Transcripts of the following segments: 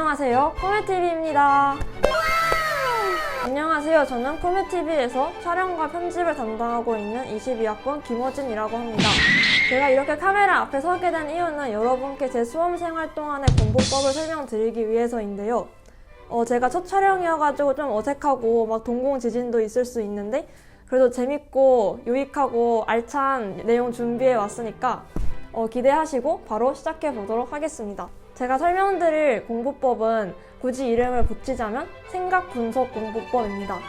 안녕하세요, 코메TV입니다. 안녕하세요, 저는 코메TV에서 촬영과 편집을 담당하고 있는 22학번 김호진이라고 합니다. 제가 이렇게 카메라 앞에 서게 된 이유는 여러분께 제 수험생활 동안의 공부법을 설명드리기 위해서인데요. 제가 첫 촬영이어가지고 좀 어색하고 막 동공지진도 있을 수 있는데 그래도 재밌고 유익하고 알찬 내용 준비해 왔으니까 기대하시고 바로 시작해 보도록 하겠습니다. 제가 설명드릴 공부법은 굳이 이름을 붙이자면 생각 분석 공부법입니다.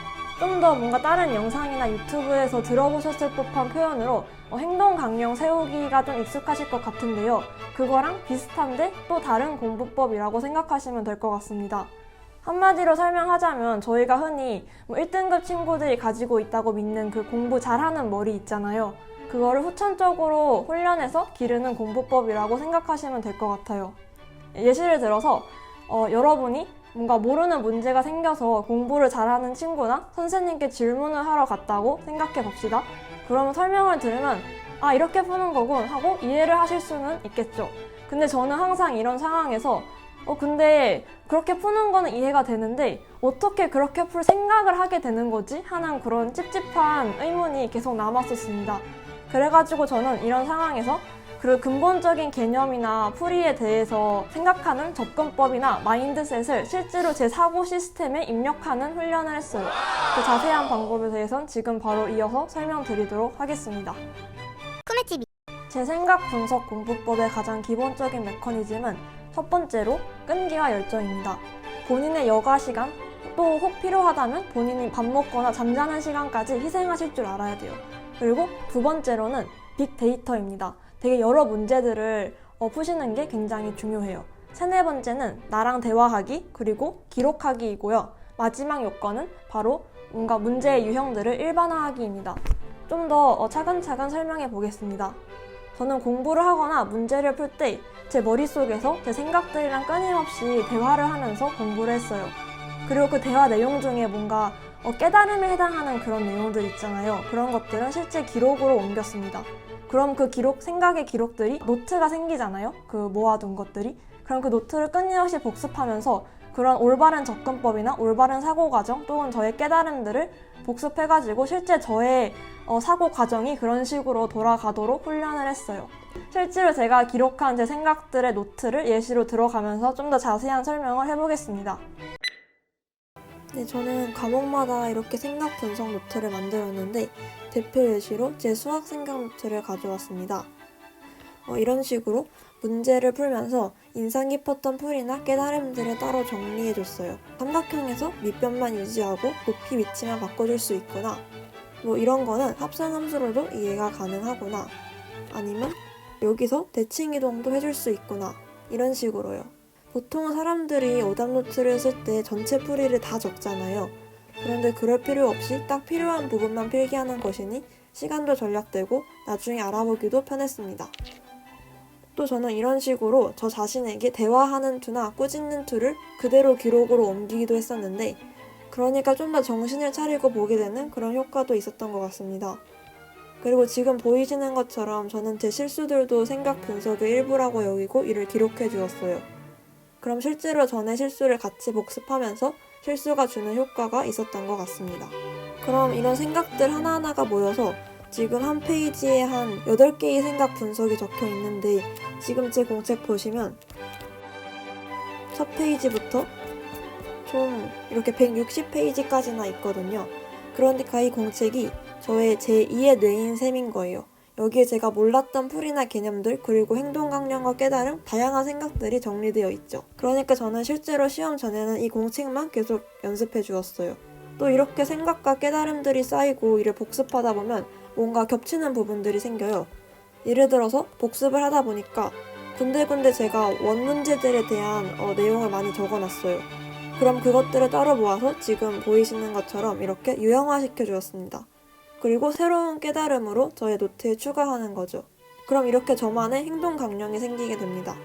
좀 더 뭔가 다른 영상이나 유튜브에서 들어보셨을 법한 표현으로 행동 강령 세우기가 좀 익숙하실 것 같은데요. 그거랑 비슷한데 또 다른 공부법이라고 생각하시면 될 것 같습니다. 한마디로 설명하자면 저희가 흔히 1등급 친구들이 가지고 있다고 믿는 그 공부 잘하는 머리 있잖아요. 그거를 후천적으로 훈련해서 기르는 공부법이라고 생각하시면 될 것 같아요. 예시를 들어서 여러분이 뭔가 모르는 문제가 생겨서 공부를 잘하는 친구나 선생님께 질문을 하러 갔다고 생각해 봅시다. 그러면 설명을 들으면 아, 이렇게 푸는 거군 하고 이해를 하실 수는 있겠죠. 근데 저는 항상 이런 상황에서 근데 그렇게 푸는 거는 이해가 되는데 어떻게 그렇게 풀 생각을 하게 되는 거지? 하는 그런 찝찝한 의문이 계속 남았었습니다. 그래가지고 저는 이런 상황에서 그 근본적인 개념이나 풀이에 대해서 생각하는 접근법이나 마인드셋을 실제로 제 사고 시스템에 입력하는 훈련을 했어요. 그 자세한 방법에 대해서는 지금 바로 이어서 설명드리도록 하겠습니다. 코메TV 제 생각 분석 공부법의 가장 기본적인 메커니즘은 첫 번째로 끈기와 열정입니다. 본인의 여가 시간, 또 혹 필요하다면 본인이 밥 먹거나 잠자는 시간까지 희생하실 줄 알아야 돼요. 그리고 두 번째로는 빅데이터입니다. 되게 여러 문제들을 푸시는 게 굉장히 중요해요. 세네 번째는 나랑 대화하기, 그리고 기록하기이고요. 마지막 요건은 바로 뭔가 문제의 유형들을 일반화하기입니다. 좀 더 차근차근 설명해 보겠습니다. 저는 공부를 하거나 문제를 풀 때 제 머릿속에서 제 생각들이랑 끊임없이 대화를 하면서 공부를 했어요. 그리고 그 대화 내용 중에 뭔가 깨달음에 해당하는 그런 내용들 있잖아요. 그런 것들은 실제 기록으로 옮겼습니다. 그럼 그 생각의 기록들이 노트가 생기잖아요. 그 모아둔 것들이. 그럼 그 노트를 끊임없이 복습하면서 그런 올바른 접근법이나 올바른 사고 과정 또는 저의 깨달음들을 복습해가지고 실제 저의 사고 과정이 그런 식으로 돌아가도록 훈련을 했어요. 실제로 제가 기록한 제 생각들의 노트를 예시로 들어가면서 좀 더 자세한 설명을 해보겠습니다. 네, 저는 과목마다 이렇게 생각 분석 노트를 만들었는데 대표 예시로 제 수학 생각 노트를 가져왔습니다. 이런 식으로 문제를 풀면서 인상 깊었던 풀이나 깨달음들을 따로 정리해줬어요. 삼각형에서 밑변만 유지하고 높이 위치만 바꿔줄 수 있구나. 이런 거는 합성 함수로도 이해가 가능하구나. 아니면 여기서 대칭 이동도 해줄 수 있구나. 이런 식으로요. 보통은 사람들이 오답 노트를 쓸 때 전체 풀이를 다 적잖아요. 그런데 그럴 필요 없이 딱 필요한 부분만 필기하는 것이니 시간도 절약되고 나중에 알아보기도 편했습니다. 또 저는 이런 식으로 저 자신에게 대화하는 투나 꾸짖는 투를 그대로 기록으로 옮기기도 했었는데 그러니까 좀 더 정신을 차리고 보게 되는 그런 효과도 있었던 것 같습니다. 그리고 지금 보이시는 것처럼 저는 제 실수들도 생각 분석의 일부라고 여기고 이를 기록해 주었어요. 그럼 실제로 전의 실수를 같이 복습하면서 실수가 주는 효과가 있었던 것 같습니다. 그럼 이런 생각들 하나하나가 모여서 지금 한 페이지에 한 8개의 생각 분석이 적혀 있는데 지금 제 공책 보시면 첫 페이지부터 총 이렇게 160페이지까지나 있거든요. 그러니까 이 공책이 저의 제2의 뇌인 셈인 거예요. 여기에 제가 몰랐던 풀이나 개념들 그리고 행동 강령과 깨달음, 다양한 생각들이 정리되어 있죠. 그러니까 저는 실제로 시험 전에는 이 공책만 계속 연습해 주었어요. 또 이렇게 생각과 깨달음들이 쌓이고 이를 복습하다 보면 뭔가 겹치는 부분들이 생겨요. 예를 들어서 복습을 하다 보니까 군데군데 제가 원문제들에 대한 내용을 많이 적어놨어요. 그럼 그것들을 따로 모아서 지금 보이시는 것처럼 이렇게 유형화시켜 주었습니다. 그리고 새로운 깨달음으로 저의 노트에 추가하는 거죠. 그럼 이렇게 저만의 행동 강령이 생기게 됩니다.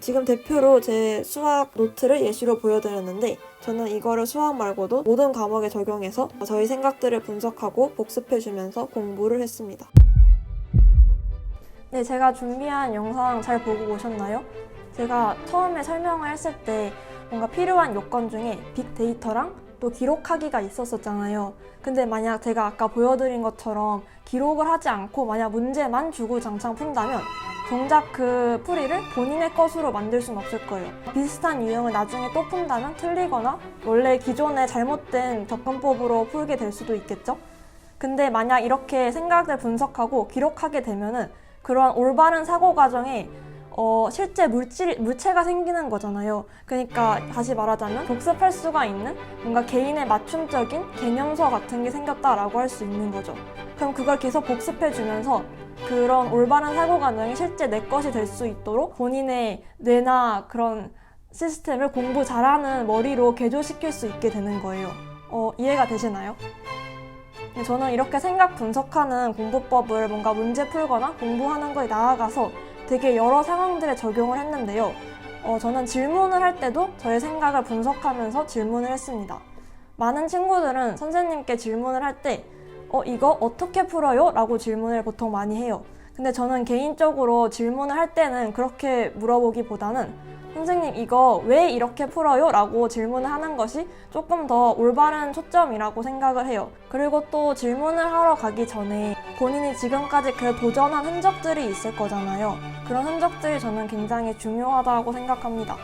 지금 대표로 제 수학 노트를 예시로 보여드렸는데 저는 이거를 수학 말고도 모든 과목에 적용해서 저희 생각들을 분석하고 복습해주면서 공부를 했습니다. 네, 제가 준비한 영상 잘 보고 오셨나요? 제가 처음에 설명을 했을 때 뭔가 필요한 요건 중에 빅데이터랑 또 기록하기가 있었잖아요. 근데 만약 제가 아까 보여드린 것처럼 기록을 하지 않고 만약 문제만 주구장창 푼다면 정작 그 풀이를 본인의 것으로 만들 수는 없을 거예요. 비슷한 유형을 나중에 또 푼다면 틀리거나 원래 기존에 잘못된 접근법으로 풀게 될 수도 있겠죠? 근데 만약 이렇게 생각을 분석하고 기록하게 되면은 그러한 올바른 사고 과정에 실제 물체가 생기는 거잖아요. 그러니까 다시 말하자면 복습할 수가 있는 뭔가 개인의 맞춤적인 개념서 같은 게 생겼다라고 할 수 있는 거죠. 그럼 그걸 계속 복습해주면서 그런 올바른 사고 과정이 실제 내 것이 될 수 있도록 본인의 뇌나 그런 시스템을 공부 잘하는 머리로 개조시킬 수 있게 되는 거예요. 이해가 되시나요? 저는 이렇게 생각 분석하는 공부법을 뭔가 문제 풀거나 공부하는 거에 나아가서 되게 여러 상황들에 적용을 했는데요. 저는 질문을 할 때도 저의 생각을 분석하면서 질문을 했습니다. 많은 친구들은 선생님께 질문을 할 때 이거 어떻게 풀어요? 라고 질문을 보통 많이 해요. 근데 저는 개인적으로 질문을 할 때는 그렇게 물어보기보다는 선생님 이거 왜 이렇게 풀어요? 라고 질문을 하는 것이 조금 더 올바른 초점이라고 생각을 해요. 그리고 또 질문을 하러 가기 전에 본인이 지금까지 그 도전한 흔적들이 있을 거잖아요. 그런 흔적들이 저는 굉장히 중요하다고 생각합니다.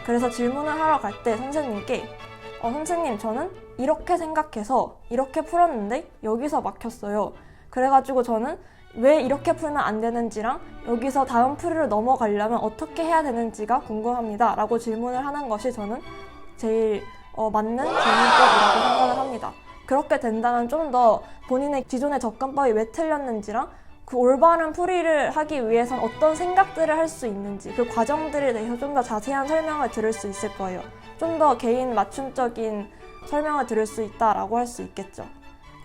그래서 질문을 하러 갈 때 선생님께 선생님 저는 이렇게 생각해서 이렇게 풀었는데 여기서 막혔어요. 그래가지고 저는 왜 이렇게 풀면 안 되는지랑 여기서 다음 풀이로 넘어가려면 어떻게 해야 되는지가 궁금합니다. 라고 질문을 하는 것이 저는 제일 맞는 질문법이라고 생각을 합니다. 그렇게 된다면 좀 더 본인의 기존의 접근법이 왜 틀렸는지랑 그 올바른 풀이를 하기 위해선 어떤 생각들을 할 수 있는지 그 과정들에 대해서 좀 더 자세한 설명을 들을 수 있을 거예요. 좀 더 개인 맞춤적인 설명을 들을 수 있다라고 할 수 있겠죠.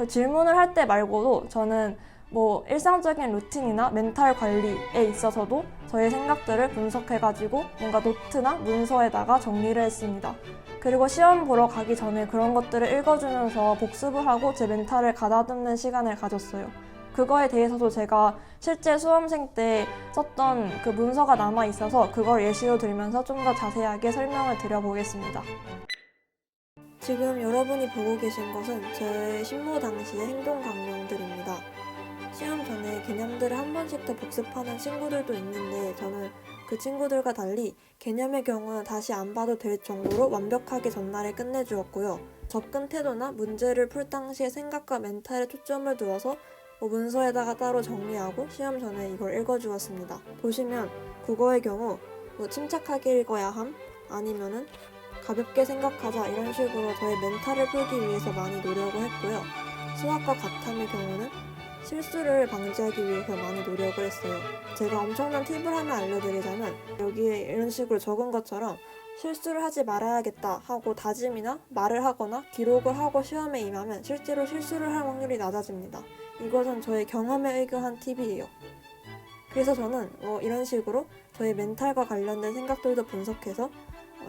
질문을 할 때 말고도 저는 일상적인 루틴이나 멘탈 관리에 있어서도 저의 생각들을 분석해가지고 뭔가 노트나 문서에다가 정리를 했습니다. 그리고 시험 보러 가기 전에 그런 것들을 읽어주면서 복습을 하고 제 멘탈을 가다듬는 시간을 가졌어요. 그거에 대해서도 제가 실제 수험생 때 썼던 그 문서가 남아 있어서 그걸 예시로 들면서 좀 더 자세하게 설명을 드려보겠습니다. 지금 여러분이 보고 계신 것은 제 신모 당시의 행동 강령들입니다. 시험 전에 개념들을 한 번씩 더 복습하는 친구들도 있는데 저는 그 친구들과 달리 개념의 경우는 다시 안 봐도 될 정도로 완벽하게 전날에 끝내주었고요. 접근 태도나 문제를 풀 당시의 생각과 멘탈에 초점을 두어서 문서에다가 따로 정리하고 시험 전에 이걸 읽어주었습니다. 보시면 국어의 경우 침착하게 읽어야 함 아니면은 가볍게 생각하자 이런 식으로 저의 멘탈을 풀기 위해서 많이 노력을 했고요. 수학과 과탐의 경우는 실수를 방지하기 위해서 많이 노력을 했어요. 제가 엄청난 팁을 하나 알려드리자면 여기에 이런 식으로 적은 것처럼 실수를 하지 말아야겠다 하고 다짐이나 말을 하거나 기록을 하고 시험에 임하면 실제로 실수를 할 확률이 낮아집니다. 이것은 저의 경험에 의거한 팁이에요. 그래서 저는 이런 식으로 저의 멘탈과 관련된 생각들도 분석해서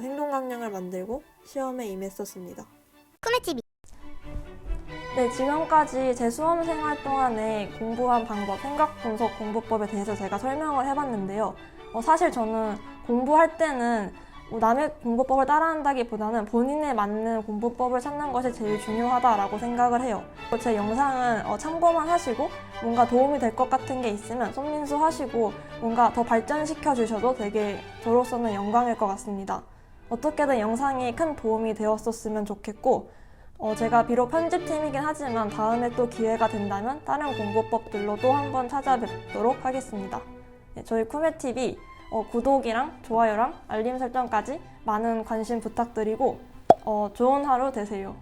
행동 강령을 만들고 시험에 임했었습니다. 쿠메TV. 네, 지금까지 제 수험 생활 동안에 공부한 방법, 생각 분석 공부법에 대해서 제가 설명을 해봤는데요. 사실 저는 공부할 때는 남의 공부법을 따라한다기보다는 본인에 맞는 공부법을 찾는 것이 제일 중요하다라고 생각을 해요. 제 영상은 참고만 하시고 뭔가 도움이 될 것 같은 게 있으면 손민수 하시고 뭔가 더 발전시켜 주셔도 되게 저로서는 영광일 것 같습니다. 어떻게든 영상이 큰 도움이 되었었으면 좋겠고 제가 비록 편집팀이긴 하지만 다음에 또 기회가 된다면 다른 공부법들로 또 한번 찾아뵙도록 하겠습니다. 네, 저희 쿠메TV 구독이랑 좋아요랑 알림 설정까지 많은 관심 부탁드리고 좋은 하루 되세요.